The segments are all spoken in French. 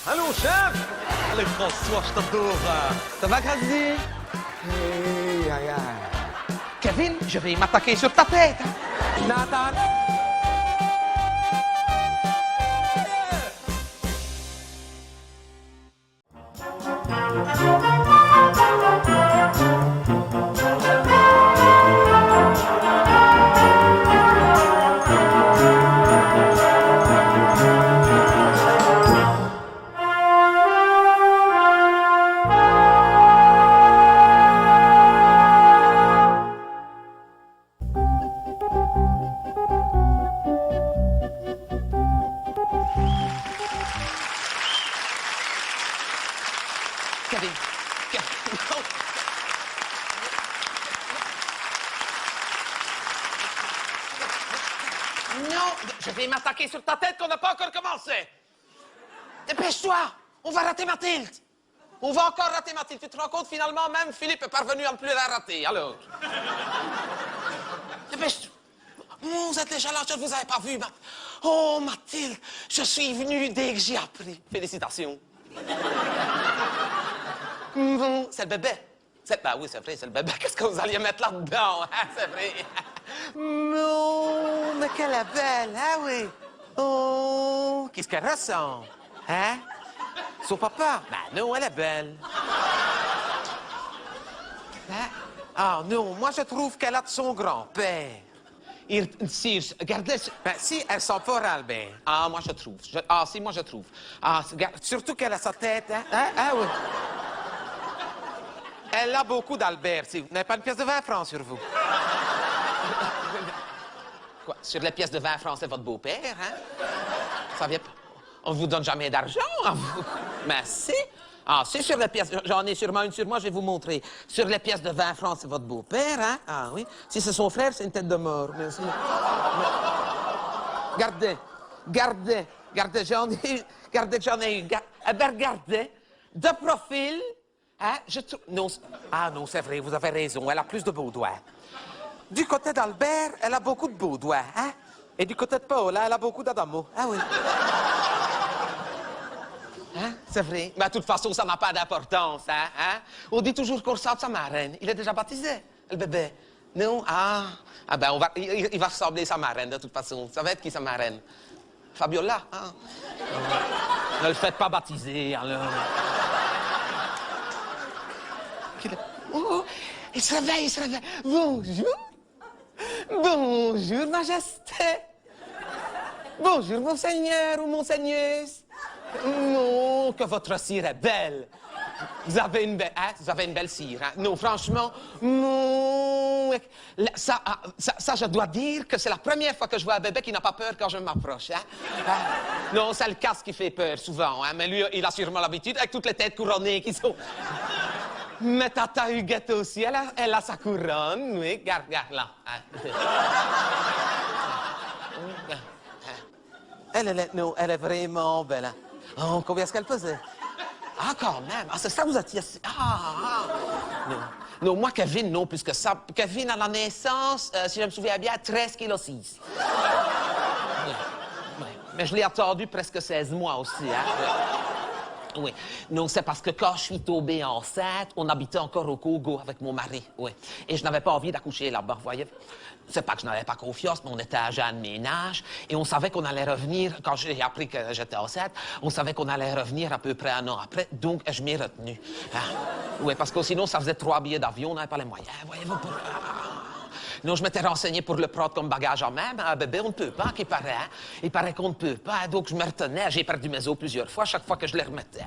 Allô, chef! Allez, François, je t'adore. Ça va, Grady? Aïe, aïe, aïe. Kevin, je vais m'attaquer sur ta tête. Nathan! Kevin, non. Non, je vais m'attaquer sur ta tête qu'on n'a pas encore commencé. Dépêche-toi, on va rater Mathilde. On va encore rater Mathilde. Tu te rends compte, finalement, même Philippe est parvenu à ne plus la rater, alors. Dépêche-toi. Vous êtes déjà là, je ne vous avais pas vu. Oh, Mathilde, je suis venu dès que j'ai appris. Félicitations. C'est le bébé. Ben oui, c'est vrai, c'est le bébé. Qu'est-ce que vous alliez mettre là-dedans, hein? C'est vrai. Non, mais qu'elle est belle, hein, oui. Oh, qu'est-ce qu'elle ressemble, hein? Son papa? Ben non, elle est belle. Hein? Ah non, moi je trouve qu'elle a de son grand-père. Si, regardez... Ben si, elles sont pas Albert. Ah, moi, je trouve. Si, moi, je trouve. Surtout qu'elle a sa tête, hein? Ah oui. Elle a beaucoup d'Albert, si vous n'avez pas une pièce de 20 francs sur vous. Quoi? Sur les pièces de 20 francs, c'est votre beau-père, hein? Ça vient... On vous donne jamais d'argent, hein, vous? Mais si. Ah, si, sur les pièces... J'en ai sûrement une sur moi, je vais vous montrer. Sur les pièces de 20 francs, c'est votre beau-père, hein? Ah oui. Si c'est son frère, c'est une tête de mort. Mais si... Gardez, j'en ai... Gardez que j'en ai eu. Eh bien, regardez. De profil... Hein? Non, ah non, c'est vrai, vous avez raison, elle a plus de beaux doigts. Du côté d'Albert, elle a beaucoup de beaux doigts, hein? Et du côté de Paola, elle a beaucoup d'Adamo. Ah oui. Hein? C'est vrai. Mais de toute façon, ça n'a pas d'importance, hein? On dit toujours qu'on ressemble à sa marraine. Il est déjà baptisé, le bébé. Non? Ah ben, il va ressembler à sa marraine, de toute façon. Ça va être qui, sa marraine? Fabiola, hein? Ne le faites pas baptiser, alors. Oh, il se réveille. Bonjour. Bonjour, Majesté. Bonjour, Monseigneur ou Monseigneuse. Oh, que votre cire est belle. Vous avez une belle cire, hein? Non, franchement, non. Ça, je dois dire que c'est la première fois que je vois un bébé qui n'a pas peur quand je m'approche, hein? Non, c'est le casque qui fait peur, souvent, hein? Mais lui, il a sûrement l'habitude avec toutes les têtes couronnées qui sont... Mais Tata Huguette aussi, elle a sa couronne, oui. Regarde là. Elle est vraiment belle. Hein? Oh, combien est-ce qu'elle pesait? Ah, quand même. Ah, c'est ça vous attire. Non, moi, Kevin, non, plus que ça. Kevin, à la naissance, si je me souviens bien, 13,6 kg. Oui. Mais je l'ai attendu presque 16 mois aussi, hein. Oui. Non, c'est parce que quand je suis tombée enceinte, on habitait encore au Congo avec mon mari, oui. Et je n'avais pas envie d'accoucher là-bas, vous voyez. C'est pas que je n'avais pas confiance, mais on était à jeune ménage et on savait qu'on allait revenir, quand j'ai appris que j'étais enceinte, on savait qu'on allait revenir à peu près un an après, donc je m'y ai retenue. Hein? Oui, parce que sinon, ça faisait 3 billets d'avion, on n'avait pas les moyens, voyez-vous, pour... Non, je m'étais renseigné pour le prendre comme bagage en même. Un bébé, on ne peut pas, qu'il paraît. Hein? Il paraît qu'on ne peut pas, donc je me retenais. J'ai perdu mes os plusieurs fois, chaque fois que je les remettais.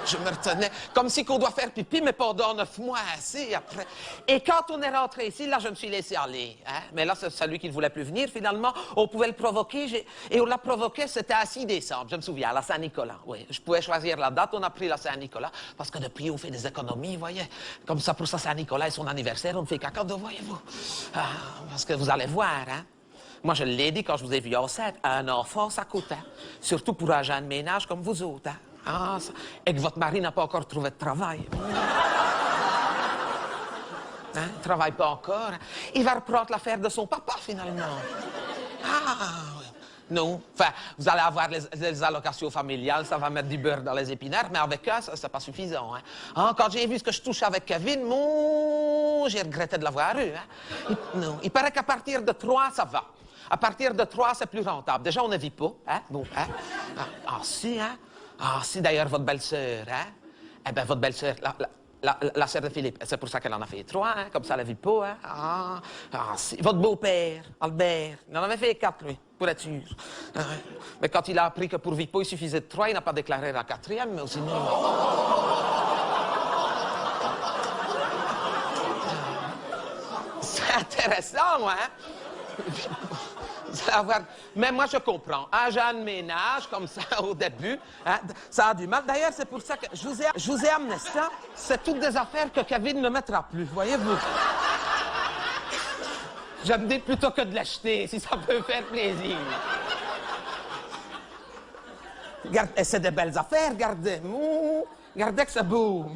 Je me retenais, comme si qu'on doit faire pipi, mais pendant 9 mois, ainsi, après. Et quand on est rentré ici, là, je me suis laissé aller. Hein? Mais là, c'est celui qui ne voulait plus venir, finalement. On pouvait le provoquer, et on l'a provoqué, c'était à 6 décembre, je me souviens, à la Saint-Nicolas. Oui, je pouvais choisir la date, on a pris la Saint-Nicolas, parce que depuis, on fait des économies, vous voyez. Comme ça, pour sa Saint-Nicolas et son anniversaire, on ne fait qu'un cadeau, voyez-vous. Ah, parce que vous allez voir, hein. Moi, je l'ai dit quand je vous ai vu enceinte, un enfant, ça coûte, hein. Surtout pour un jeune ménage comme vous autres, hein. Ah, ça... Et que votre mari n'a pas encore trouvé de travail. Hein? Il ne travaille pas encore. Il va reprendre l'affaire de son papa, finalement. Ah, oui. Non. Enfin, vous allez avoir les allocations familiales, ça va mettre du beurre dans les épinards, mais avec ça, c'est pas suffisant. Hein. Hein, quand j'ai vu ce que je touchais avec Kevin, j'ai regretté de l'avoir eu. Hein. Non. Il paraît qu'à partir de 3, ça va. À partir de 3, c'est plus rentable. Déjà, on ne vit pas. Hein? Bon, hein? Ah, si, hein? Ah, si, d'ailleurs, votre belle-sœur, hein? Eh bien, votre belle-sœur, la sœur de Philippe, c'est pour ça qu'elle en a fait 3, hein? Comme ça, elle ne vit pas, hein? Si. Votre beau-père, Albert, il en avait fait 4, lui, pour être sûr. Mais quand il a appris que pour Vipo, il suffisait de 3, il n'a pas déclaré la 4e, mais aussi non. C'est intéressant, hein? Mais moi, je comprends. Un jeune ménage, comme ça, au début, hein, ça a du mal. D'ailleurs, c'est pour ça que je vous ai amené ça. C'est toutes des affaires que Kevin ne mettra plus, voyez-vous. Je me dis plutôt que de l'acheter, si ça peut faire plaisir. Regardez, c'est des belles affaires, regardez. Regardez que c'est beau.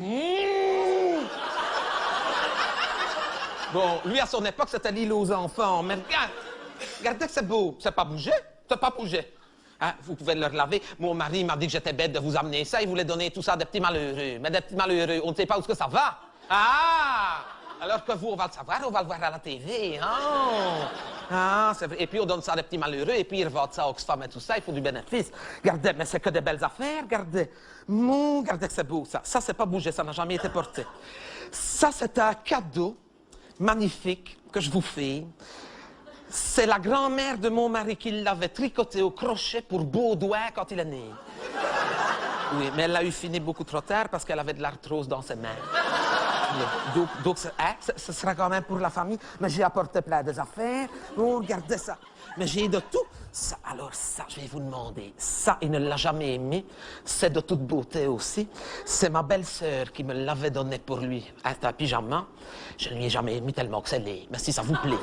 Bon, lui, à son époque, c'était l'île aux enfants, mais regarde. Regardez que c'est beau. C'est pas bougé. C'est pas bougé. Hein, vous pouvez le laver. Mon mari m'a dit que j'étais bête de vous amener ça. Il voulait donner tout ça à des petits malheureux. Mais des petits malheureux, on ne sait pas où est-ce que ça va. Ah! Alors que vous, on va le savoir, on va le voir à la TV. Oh. Ah, c'est vrai. Et puis, on donne ça à des petits malheureux. Et puis, ils revendent ça aux Oxfam et tout ça. Il faut du bénéfice. Regardez, mais c'est que des belles affaires. Regardez. Regardez que c'est beau, ça. Ça, c'est pas bougé. Ça n'a jamais été porté. Ça, c'est un cadeau magnifique que je vous fais. C'est la grand-mère de mon mari qui l'avait tricoté au crochet pour Baudouin quand il est né. Oui, mais elle l'a eu fini beaucoup trop tard parce qu'elle avait de l'arthrose dans ses mains. Donc ce sera quand même pour la famille. Mais j'ai apporté plein des affaires. Oh, regardez ça. Mais j'ai de tout. Ça, alors ça, je vais vous demander. Ça, il ne l'a jamais aimé. C'est de toute beauté aussi. C'est ma belle-sœur qui me l'avait donné pour lui. C'est un pyjama. Je ne lui ai jamais aimé tellement que c'est laid. Mais si ça vous plaît.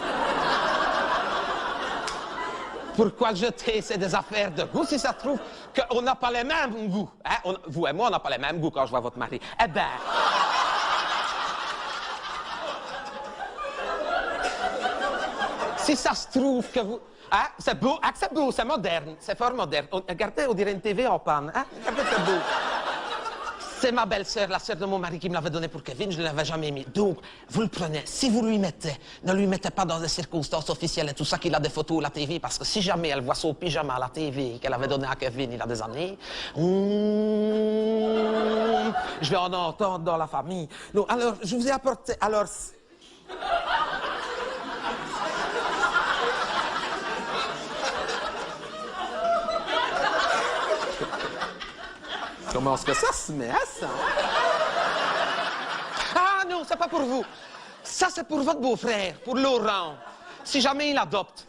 Pourquoi le jeter? C'est des affaires de goût, si ça se trouve qu'on n'a pas les mêmes goûts. Hein? Vous et moi, on n'a pas les mêmes goûts quand je vois votre mari. Eh ben... si ça se trouve que vous... Hein? C'est beau, c'est moderne, c'est fort moderne. Regardez, on dirait une TV en panne. Hein? Regardez, c'est beau. C'est ma belle-sœur, la sœur de mon mari, qui me l'avait donné pour Kevin. Je ne l'avais jamais mis. Donc, vous le prenez. Si vous lui mettez, ne lui mettez pas dans des circonstances officielles et tout ça qu'il a des photos à la TV, parce que si jamais elle voit son pyjama à la TV qu'elle avait donné à Kevin il y a des années, je vais en entendre dans la famille. Donc, alors, je vous ai apporté... Alors... Comment est-ce que ça se met, hein, ça? Ah non, c'est pas pour vous. Ça, c'est pour votre beau-frère, pour Laurent. Si jamais il adopte.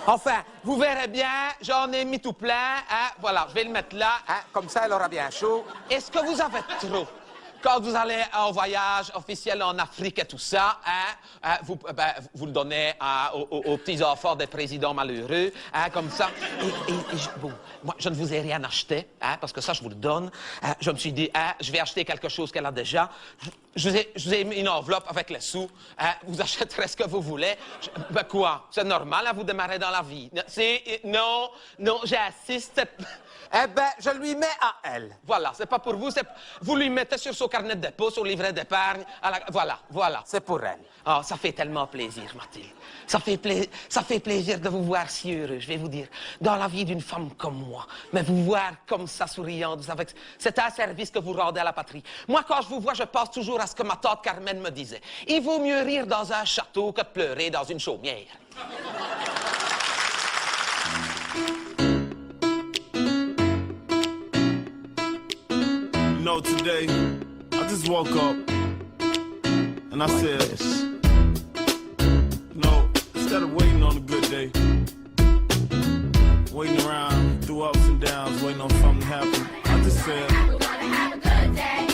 Enfin, vous verrez bien, j'en ai mis tout plein. Hein, voilà, je vais le mettre là. Hein, comme ça, elle aura bien chaud. Est-ce que vous avez trop? Quand vous allez en voyage officiel en Afrique et tout ça, hein, vous le donnez aux petits-enfants des présidents malheureux, hein, comme ça. Bon, moi, je ne vous ai rien acheté, hein, parce que ça, je vous le donne. Je me suis dit, hein, je vais acheter quelque chose qu'elle a déjà. Je vous ai mis une enveloppe avec les sous. Hein, vous achèterez ce que vous voulez. Ben quoi? C'est normal, hein, vous démarrez dans la vie. Non, j'insiste. Eh ben, je lui mets à elle. Voilà, c'est pas pour vous, vous lui mettez sur son carnet de dépôt, son livret d'épargne, voilà. C'est pour elle. Oh, ça fait tellement plaisir, Mathilde. Ça fait plaisir de vous voir si heureux, je vais vous dire, dans la vie d'une femme comme moi. Mais vous voir comme ça, souriante, c'est un service que vous rendez à la patrie. Moi, quand je vous vois, je pense toujours à ce que ma tante Carmen me disait. Il vaut mieux rire dans un château que de pleurer dans une chaumière. You know, today, I just woke up and I said, you know, instead of waiting on a good day, waiting around through ups and downs, waiting on something to happen, I just said, we're gonna have a good day.